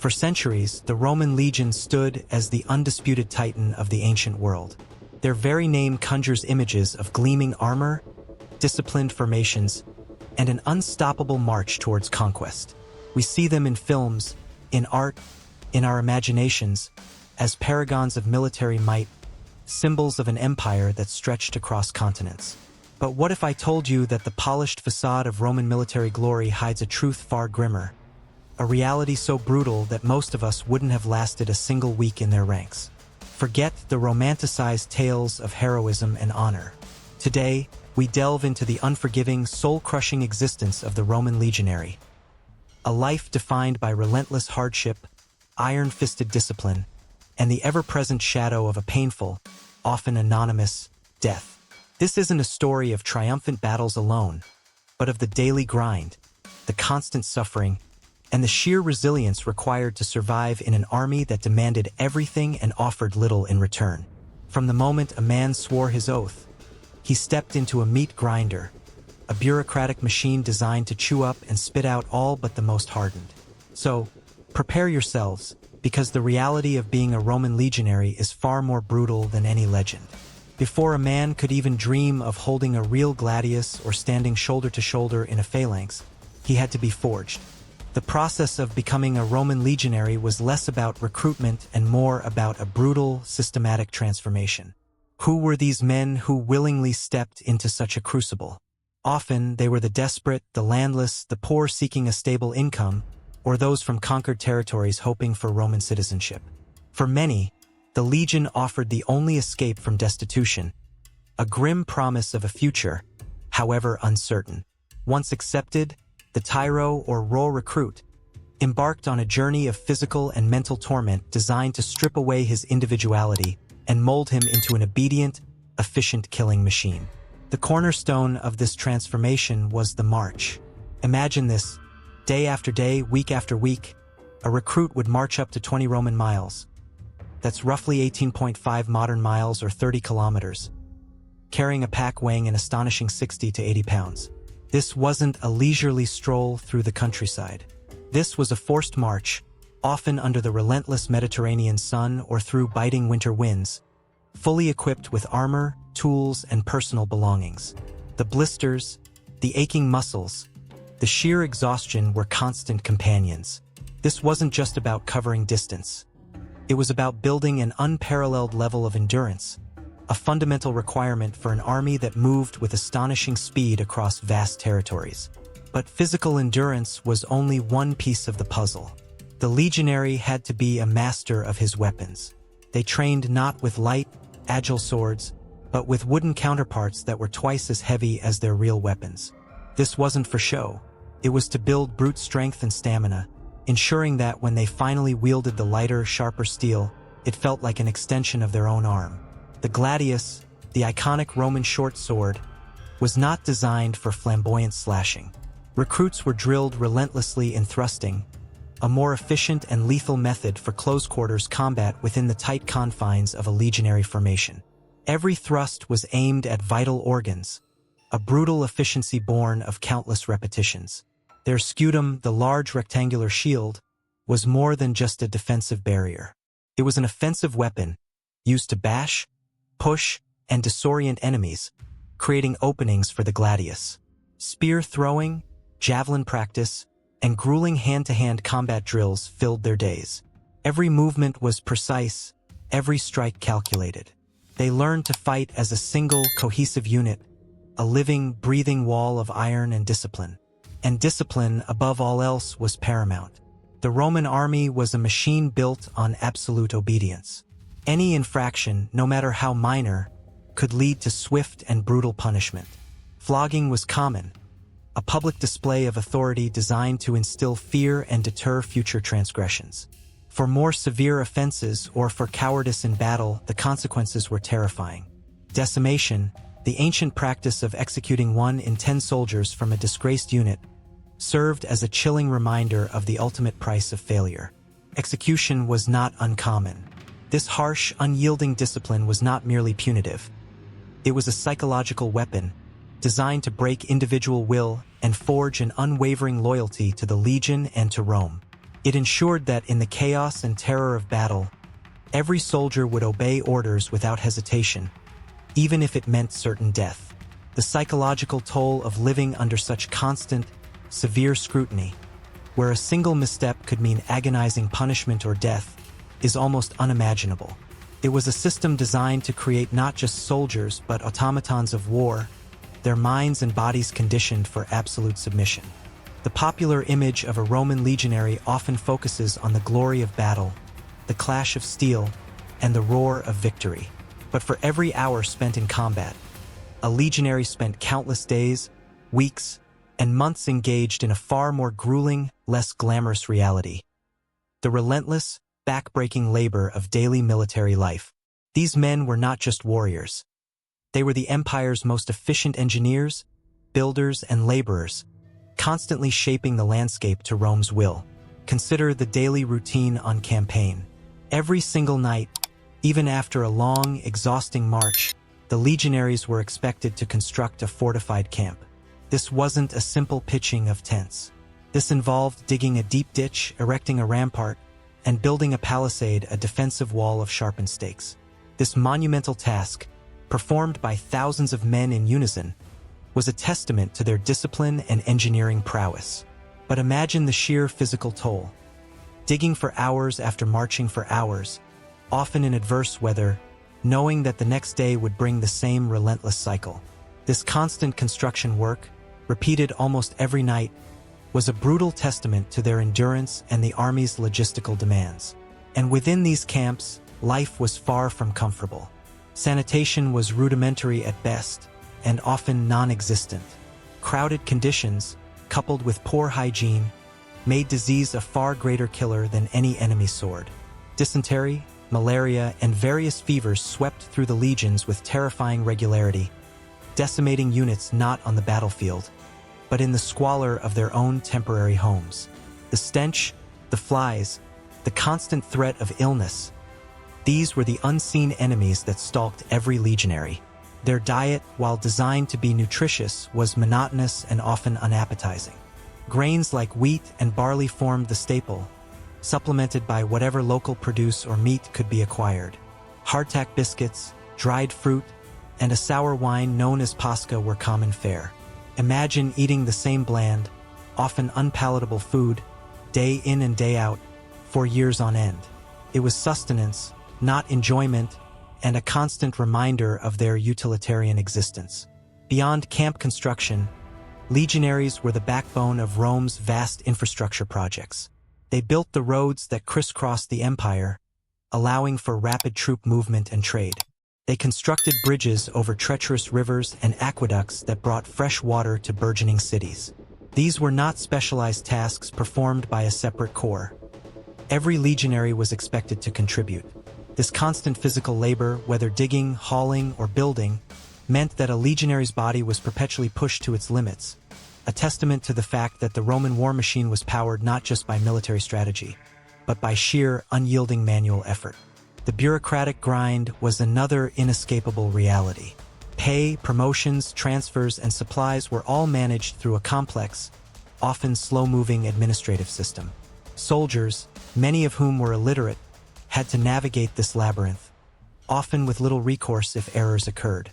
For centuries, the Roman legion stood as the undisputed titan of the ancient world. Their very name conjures images of gleaming armor, disciplined formations, and an unstoppable march towards conquest. We see them in films, in art, in our imaginations, as paragons of military might, symbols of an empire that stretched across continents. But what if I told you that the polished facade of Roman military glory hides a truth far grimmer, a reality so brutal that most of us wouldn't have lasted a single week in their ranks? Forget the romanticized tales of heroism and honor. Today, we delve into the unforgiving, soul-crushing existence of the Roman legionary. A life defined by relentless hardship, iron-fisted discipline, and the ever-present shadow of a painful, often anonymous, death. This isn't a story of triumphant battles alone, but of the daily grind, the constant suffering, and the sheer resilience required to survive in an army that demanded everything and offered little in return. From the moment a man swore his oath, he stepped into a meat grinder, a bureaucratic machine designed to chew up and spit out all but the most hardened. So, prepare yourselves, because the reality of being a Roman legionary is far more brutal than any legend. Before a man could even dream of holding a real gladius or standing shoulder to shoulder in a phalanx, he had to be forged. The process of becoming a Roman legionary was less about recruitment and more about a brutal, systematic transformation. Who were these men who willingly stepped into such a crucible? Often, they were the desperate, the landless, the poor seeking a stable income, or those from conquered territories hoping for Roman citizenship. For many, the legion offered the only escape from destitution, a grim promise of a future, however uncertain. Once accepted, the tyro or raw recruit embarked on a journey of physical and mental torment designed to strip away his individuality and mold him into an obedient, efficient killing machine. The cornerstone of this transformation was the march. Imagine this: day after day, week after week, a recruit would march up to 20 Roman miles. That's roughly 18.5 modern miles or 30 kilometers, carrying a pack weighing an astonishing 60 to 80 pounds. This wasn't a leisurely stroll through the countryside. This was a forced march, often under the relentless Mediterranean sun or through biting winter winds, fully equipped with armor, tools, and personal belongings. The blisters, the aching muscles, the sheer exhaustion were constant companions. This wasn't just about covering distance. It was about building an unparalleled level of endurance, a fundamental requirement for an army that moved with astonishing speed across vast territories. But physical endurance was only one piece of the puzzle. The legionary had to be a master of his weapons. They trained not with light, agile swords, but with wooden counterparts that were twice as heavy as their real weapons. This wasn't for show. It was to build brute strength and stamina, ensuring that when they finally wielded the lighter, sharper steel, it felt like an extension of their own arm. The gladius, the iconic Roman short sword, was not designed for flamboyant slashing. Recruits were drilled relentlessly in thrusting, a more efficient and lethal method for close-quarters combat within the tight confines of a legionary formation. Every thrust was aimed at vital organs, a brutal efficiency born of countless repetitions. Their scutum, the large rectangular shield, was more than just a defensive barrier. It was an offensive weapon, used to bash, push, and disorient enemies, creating openings for the gladius. Spear throwing, javelin practice, and grueling hand-to-hand combat drills filled their days. Every movement was precise, every strike calculated. They learned to fight as a single, cohesive unit, a living, breathing wall of iron and discipline. And discipline, above all else, was paramount. The Roman army was a machine built on absolute obedience. Any infraction, no matter how minor, could lead to swift and brutal punishment. Flogging was common, a public display of authority designed to instill fear and deter future transgressions. For more severe offenses or for cowardice in battle, the consequences were terrifying. Decimation, the ancient practice of executing 1 in 10 soldiers from a disgraced unit, served as a chilling reminder of the ultimate price of failure. Execution was not uncommon. This harsh, unyielding discipline was not merely punitive. It was a psychological weapon, designed to break individual will and forge an unwavering loyalty to the legion and to Rome. It ensured that in the chaos and terror of battle, every soldier would obey orders without hesitation, even if it meant certain death. The psychological toll of living under such constant, severe scrutiny, where a single misstep could mean agonizing punishment or death, is almost unimaginable. It was a system designed to create not just soldiers but automatons of war, their minds and bodies conditioned for absolute submission. The popular image of a Roman legionary often focuses on the glory of battle, the clash of steel, and the roar of victory. But for every hour spent in combat, a legionary spent countless days, weeks, and months engaged in a far more grueling, less glamorous reality: the relentless, back-breaking labor of daily military life. These men were not just warriors. They were the empire's most efficient engineers, builders, and laborers, constantly shaping the landscape to Rome's will. Consider the daily routine on campaign. Every single night, even after a long, exhausting march, the legionaries were expected to construct a fortified camp. This wasn't a simple pitching of tents. This involved digging a deep ditch, erecting a rampart, and building a palisade, a defensive wall of sharpened stakes. This monumental task, performed by thousands of men in unison, was a testament to their discipline and engineering prowess. But imagine the sheer physical toll. Digging for hours after marching for hours, often in adverse weather, knowing that the next day would bring the same relentless cycle. This constant construction work, repeated almost every night, was a brutal testament to their endurance and the army's logistical demands. And within these camps, life was far from comfortable. Sanitation was rudimentary at best, and often non-existent. Crowded conditions, coupled with poor hygiene, made disease a far greater killer than any enemy sword. Dysentery, malaria, and various fevers swept through the legions with terrifying regularity, decimating units not on the battlefield, but in the squalor of their own temporary homes. The stench, the flies, the constant threat of illness, these were the unseen enemies that stalked every legionary. Their diet, while designed to be nutritious, was monotonous and often unappetizing. Grains like wheat and barley formed the staple, supplemented by whatever local produce or meat could be acquired. Hardtack biscuits, dried fruit, and a sour wine known as pasca were common fare. Imagine eating the same bland, often unpalatable food, day in and day out, for years on end. It was sustenance, not enjoyment, and a constant reminder of their utilitarian existence. Beyond camp construction, legionaries were the backbone of Rome's vast infrastructure projects. They built the roads that crisscrossed the empire, allowing for rapid troop movement and trade. They constructed bridges over treacherous rivers and aqueducts that brought fresh water to burgeoning cities. These were not specialized tasks performed by a separate corps. Every legionary was expected to contribute. This constant physical labor, whether digging, hauling, or building, meant that a legionary's body was perpetually pushed to its limits, a testament to the fact that the Roman war machine was powered not just by military strategy, but by sheer, unyielding manual effort. The bureaucratic grind was another inescapable reality. Pay, promotions, transfers, and supplies were all managed through a complex, often slow-moving administrative system. Soldiers, many of whom were illiterate, had to navigate this labyrinth, often with little recourse if errors occurred.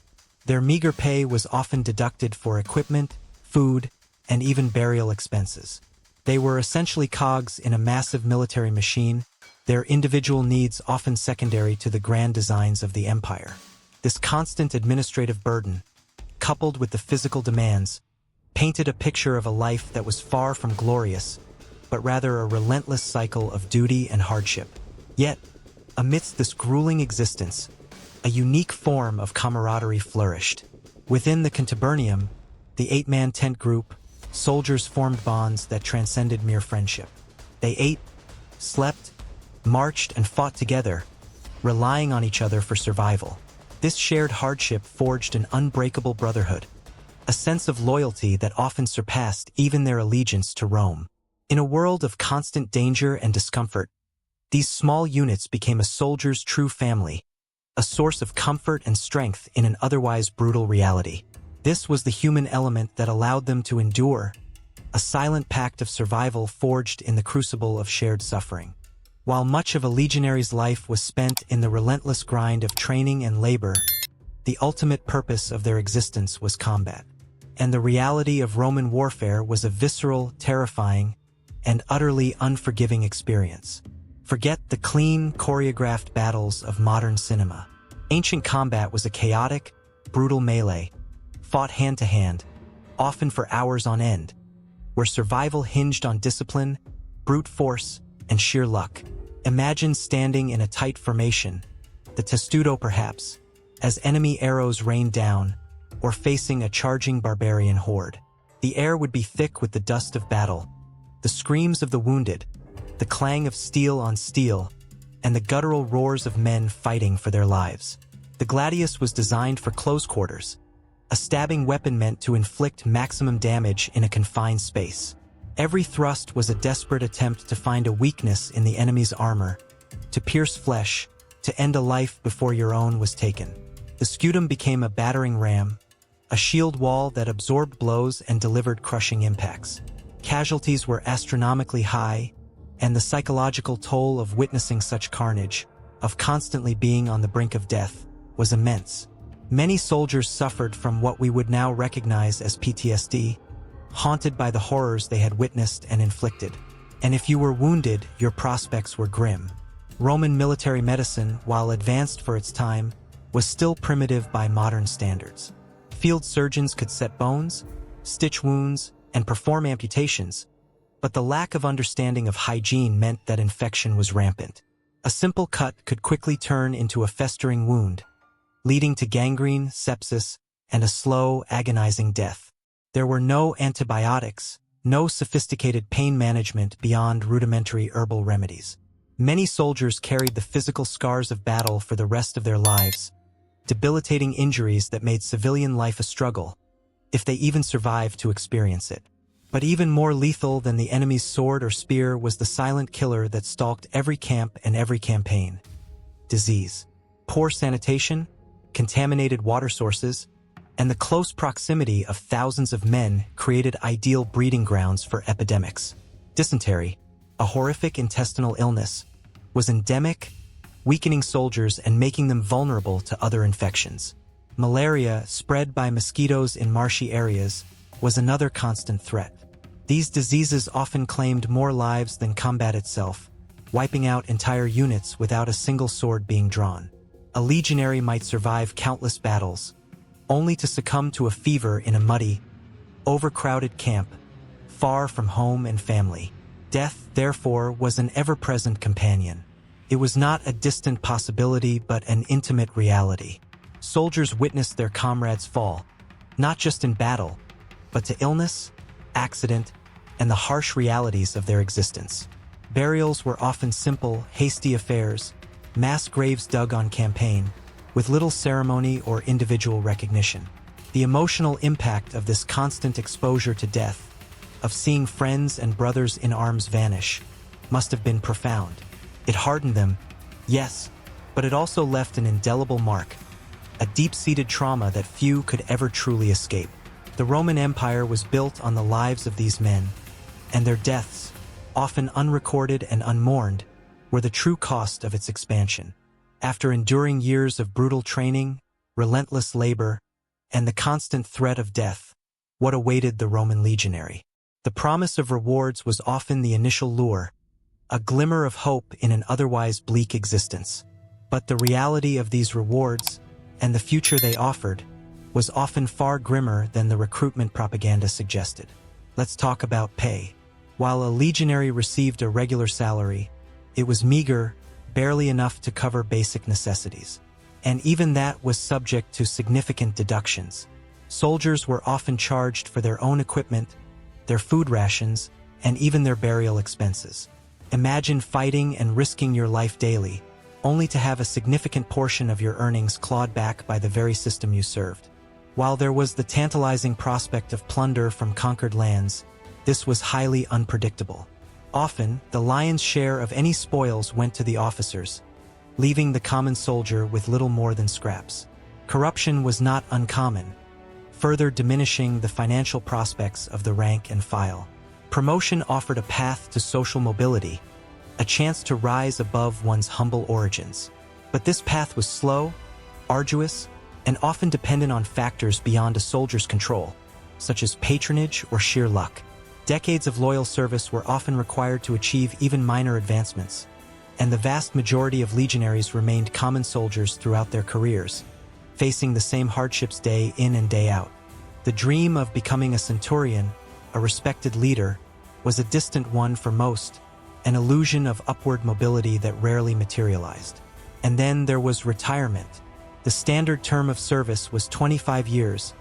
Their meager pay was often deducted for equipment, food, and even burial expenses. They were essentially cogs in a massive military machine, their individual needs often secondary to the grand designs of the empire. This constant administrative burden, coupled with the physical demands, painted a picture of a life that was far from glorious, but rather a relentless cycle of duty and hardship. Yet, amidst this grueling existence, a unique form of camaraderie flourished. Within the Contubernium, the 8-man tent group, soldiers formed bonds that transcended mere friendship. They ate, slept, marched, and fought together, relying on each other for survival. This shared hardship forged an unbreakable brotherhood, a sense of loyalty that often surpassed even their allegiance to Rome. In a world of constant danger and discomfort, these small units became a soldier's true family, a source of comfort and strength in an otherwise brutal reality. This was the human element that allowed them to endure, a silent pact of survival forged in the crucible of shared suffering. While much of a legionary's life was spent in the relentless grind of training and labor, the ultimate purpose of their existence was combat. And the reality of Roman warfare was a visceral, terrifying, and utterly unforgiving experience. Forget the clean, choreographed battles of modern cinema. Ancient combat was a chaotic, brutal melee, fought hand-to-hand, often for hours on end, where survival hinged on discipline, brute force, and sheer luck. Imagine standing in a tight formation, the testudo perhaps, as enemy arrows rained down, or facing a charging barbarian horde. The air would be thick with the dust of battle, the screams of the wounded, the clang of steel on steel, and the guttural roars of men fighting for their lives. The gladius was designed for close quarters, a stabbing weapon meant to inflict maximum damage in a confined space. Every thrust was a desperate attempt to find a weakness in the enemy's armor, to pierce flesh, to end a life before your own was taken. The scutum became a battering ram, a shield wall that absorbed blows and delivered crushing impacts. Casualties were astronomically high, and the psychological toll of witnessing such carnage, of constantly being on the brink of death, was immense. Many soldiers suffered from what we would now recognize as PTSD, haunted by the horrors they had witnessed and inflicted. And if you were wounded, your prospects were grim. Roman military medicine, while advanced for its time, was still primitive by modern standards. Field surgeons could set bones, stitch wounds, and perform amputations, but the lack of understanding of hygiene meant that infection was rampant. A simple cut could quickly turn into a festering wound, leading to gangrene, sepsis, and a slow, agonizing death. There were no antibiotics, no sophisticated pain management beyond rudimentary herbal remedies. Many soldiers carried the physical scars of battle for the rest of their lives, debilitating injuries that made civilian life a struggle, if they even survived to experience it. But even more lethal than the enemy's sword or spear was the silent killer that stalked every camp and every campaign: disease. Poor sanitation, contaminated water sources, and the close proximity of thousands of men created ideal breeding grounds for epidemics. Dysentery, a horrific intestinal illness, was endemic, weakening soldiers and making them vulnerable to other infections. Malaria, spread by mosquitoes in marshy areas, was another constant threat. These diseases often claimed more lives than combat itself, wiping out entire units without a single sword being drawn. A legionary might survive countless battles, only to succumb to a fever in a muddy, overcrowded camp, far from home and family. Death, therefore, was an ever-present companion. It was not a distant possibility but an intimate reality. Soldiers witnessed their comrades fall, not just in battle, but to illness, accident, and the harsh realities of their existence. Burials were often simple, hasty affairs, mass graves dug on campaign, with little ceremony or individual recognition. The emotional impact of this constant exposure to death, of seeing friends and brothers in arms vanish, must have been profound. It hardened them, yes, but it also left an indelible mark, a deep-seated trauma that few could ever truly escape. The Roman Empire was built on the lives of these men, and their deaths, often unrecorded and unmourned, were the true cost of its expansion. After enduring years of brutal training, relentless labor, and the constant threat of death, what awaited the Roman legionary? The promise of rewards was often the initial lure, a glimmer of hope in an otherwise bleak existence. But the reality of these rewards, and the future they offered, was often far grimmer than the recruitment propaganda suggested. Let's talk about pay. While a legionary received a regular salary, it was meager, barely enough to cover basic necessities. And even that was subject to significant deductions. Soldiers were often charged for their own equipment, their food rations, and even their burial expenses. Imagine fighting and risking your life daily, only to have a significant portion of your earnings clawed back by the very system you served. While there was the tantalizing prospect of plunder from conquered lands, this was highly unpredictable. Often, the lion's share of any spoils went to the officers, leaving the common soldier with little more than scraps. Corruption was not uncommon, further diminishing the financial prospects of the rank and file. Promotion offered a path to social mobility, a chance to rise above one's humble origins. But this path was slow, arduous, and often dependent on factors beyond a soldier's control, such as patronage or sheer luck. Decades of loyal service were often required to achieve even minor advancements, and the vast majority of legionaries remained common soldiers throughout their careers, facing the same hardships day in and day out. The dream of becoming a centurion, a respected leader, was a distant one for most, an illusion of upward mobility that rarely materialized. And then there was retirement. The standard term of service was 25 years,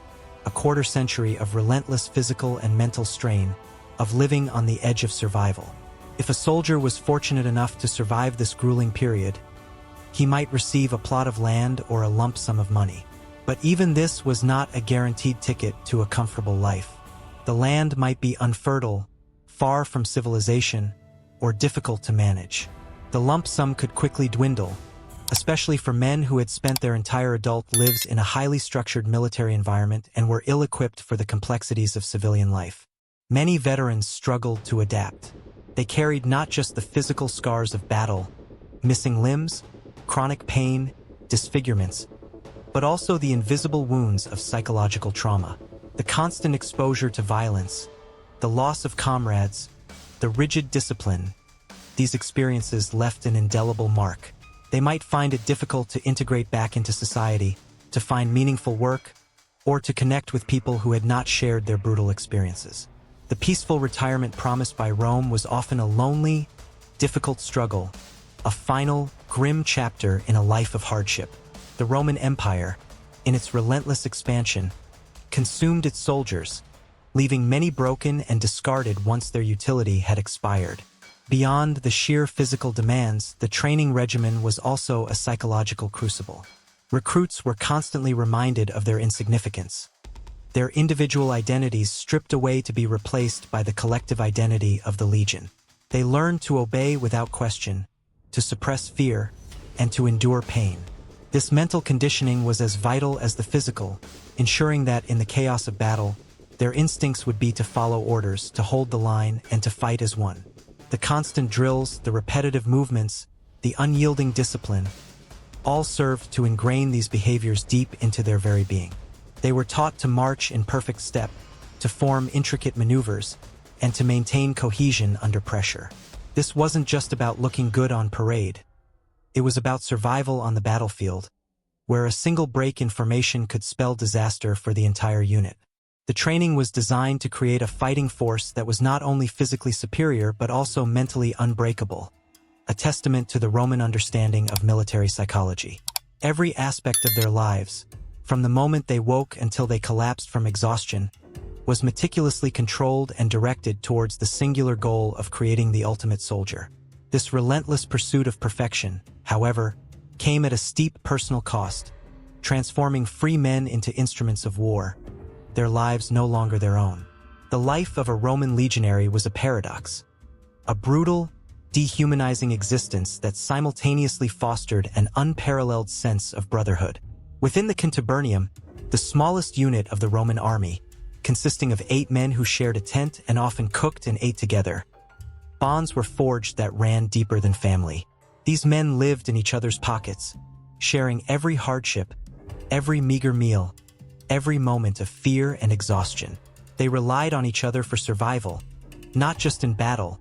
a quarter century of relentless physical and mental strain, of living on the edge of survival. If a soldier was fortunate enough to survive this grueling period, he might receive a plot of land or a lump sum of money. But even this was not a guaranteed ticket to a comfortable life. The land might be unfertile, far from civilization, or difficult to manage. The lump sum could quickly dwindle, especially for men who had spent their entire adult lives in a highly structured military environment and were ill-equipped for the complexities of civilian life. Many veterans struggled to adapt. They carried not just the physical scars of battle, missing limbs, chronic pain, disfigurements, but also the invisible wounds of psychological trauma. The constant exposure to violence, the loss of comrades, the rigid discipline, these experiences left an indelible mark. They might find it difficult to integrate back into society, to find meaningful work, or to connect with people who had not shared their brutal experiences. The peaceful retirement promised by Rome was often a lonely, difficult struggle, a final, grim chapter in a life of hardship. The Roman Empire, in its relentless expansion, consumed its soldiers, leaving many broken and discarded once their utility had expired. Beyond the sheer physical demands, the training regimen was also a psychological crucible. Recruits were constantly reminded of their insignificance, their individual identities stripped away to be replaced by the collective identity of the legion. They learned to obey without question, to suppress fear, and to endure pain. This mental conditioning was as vital as the physical, ensuring that in the chaos of battle, their instincts would be to follow orders, to hold the line, and to fight as one. The constant drills, the repetitive movements, the unyielding discipline, all served to ingrain these behaviors deep into their very being. They were taught to march in perfect step, to form intricate maneuvers, and to maintain cohesion under pressure. This wasn't just about looking good on parade. It was about survival on the battlefield, where a single break in formation could spell disaster for the entire unit. The training was designed to create a fighting force that was not only physically superior but also mentally unbreakable, a testament to the Roman understanding of military psychology. Every aspect of their lives, from the moment they woke until they collapsed from exhaustion, was meticulously controlled and directed towards the singular goal of creating the ultimate soldier. This relentless pursuit of perfection, however, came at a steep personal cost, transforming free men into instruments of war, their lives no longer their own. The life of a Roman legionary was a paradox, a brutal, dehumanizing existence that simultaneously fostered an unparalleled sense of brotherhood. Within the Quintubernium, the smallest unit of the Roman army, consisting of 8 men who shared a tent and often cooked and ate together, bonds were forged that ran deeper than family. These men lived in each other's pockets, sharing every hardship, every meager meal, every moment of fear and exhaustion. They relied on each other for survival, not just in battle,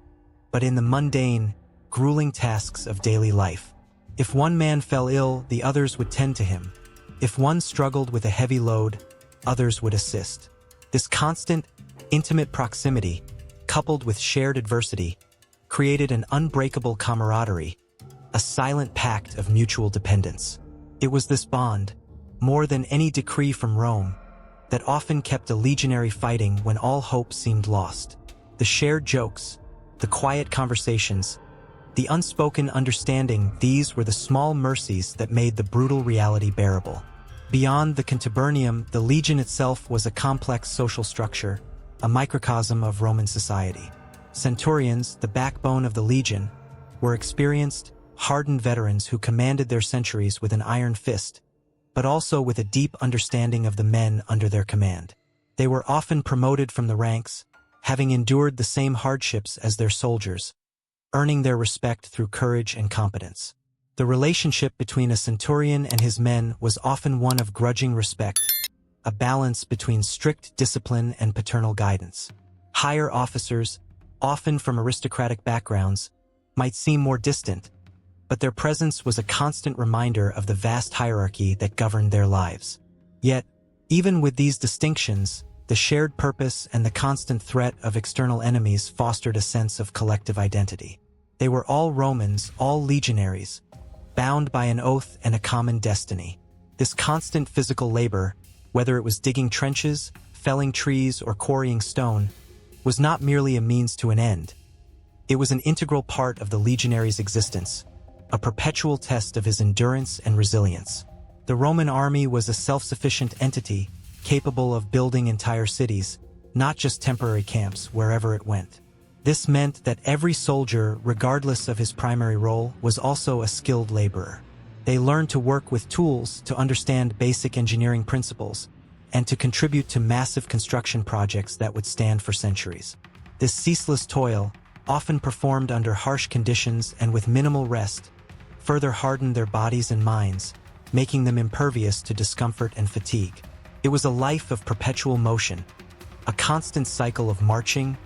but in the mundane, grueling tasks of daily life. If one man fell ill, the others would tend to him. If one struggled with a heavy load, others would assist. This constant, intimate proximity, coupled with shared adversity, created an unbreakable camaraderie, a silent pact of mutual dependence. It was this bond, more than any decree from Rome, that often kept a legionary fighting when all hope seemed lost. The shared jokes, the quiet conversations, the unspoken understanding, these were the small mercies that made the brutal reality bearable. Beyond the Quintubernium, the legion itself was a complex social structure, a microcosm of Roman society. Centurions, the backbone of the legion, were experienced, hardened veterans who commanded their centuries with an iron fist, but also with a deep understanding of the men under their command. They were often promoted from the ranks, having endured the same hardships as their soldiers, earning their respect through courage and competence. The relationship between a centurion and his men was often one of grudging respect, a balance between strict discipline and paternal guidance. Higher officers, often from aristocratic backgrounds, might seem more distant, but their presence was a constant reminder of the vast hierarchy that governed their lives. Yet, even with these distinctions, the shared purpose and the constant threat of external enemies fostered a sense of collective identity. They were all Romans, all legionaries, bound by an oath and a common destiny. This constant physical labor, whether it was digging trenches, felling trees, or quarrying stone, was not merely a means to an end. It was an integral part of the legionary's existence, a perpetual test of his endurance and resilience. The Roman army was a self-sufficient entity, capable of building entire cities, not just temporary camps wherever it went. This meant that every soldier, regardless of his primary role, was also a skilled laborer. They learned to work with tools, to understand basic engineering principles, and to contribute to massive construction projects that would stand for centuries. This ceaseless toil, often performed under harsh conditions and with minimal rest, further hardened their bodies and minds, making them impervious to discomfort and fatigue. It was a life of perpetual motion, a constant cycle of marching,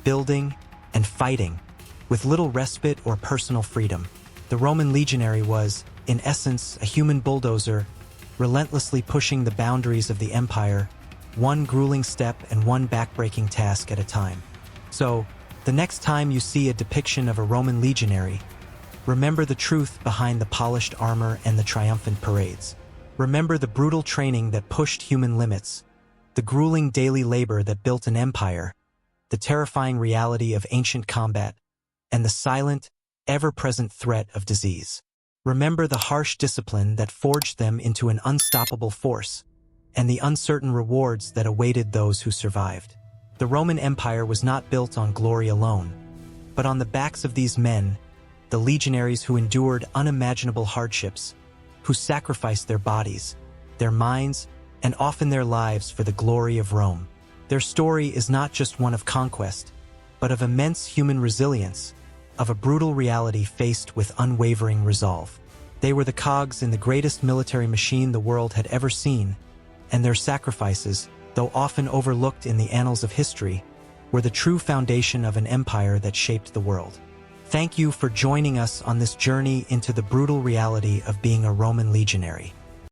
building, and fighting, with little respite or personal freedom. The Roman legionary was, in essence, a human bulldozer, relentlessly pushing the boundaries of the empire, one grueling step and one backbreaking task at a time. So, the next time you see a depiction of a Roman legionary, remember the truth behind the polished armor and the triumphant parades. Remember the brutal training that pushed human limits, the grueling daily labor that built an empire, the terrifying reality of ancient combat, and the silent, ever-present threat of disease. Remember the harsh discipline that forged them into an unstoppable force, and the uncertain rewards that awaited those who survived. The Roman Empire was not built on glory alone, but on the backs of these men, the legionaries who endured unimaginable hardships, who sacrificed their bodies, their minds, and often their lives for the glory of Rome. Their story is not just one of conquest, but of immense human resilience, of a brutal reality faced with unwavering resolve. They were the cogs in the greatest military machine the world had ever seen, and their sacrifices, though often overlooked in the annals of history, were the true foundation of an empire that shaped the world. Thank you for joining us on this journey into the brutal reality of being a Roman legionary.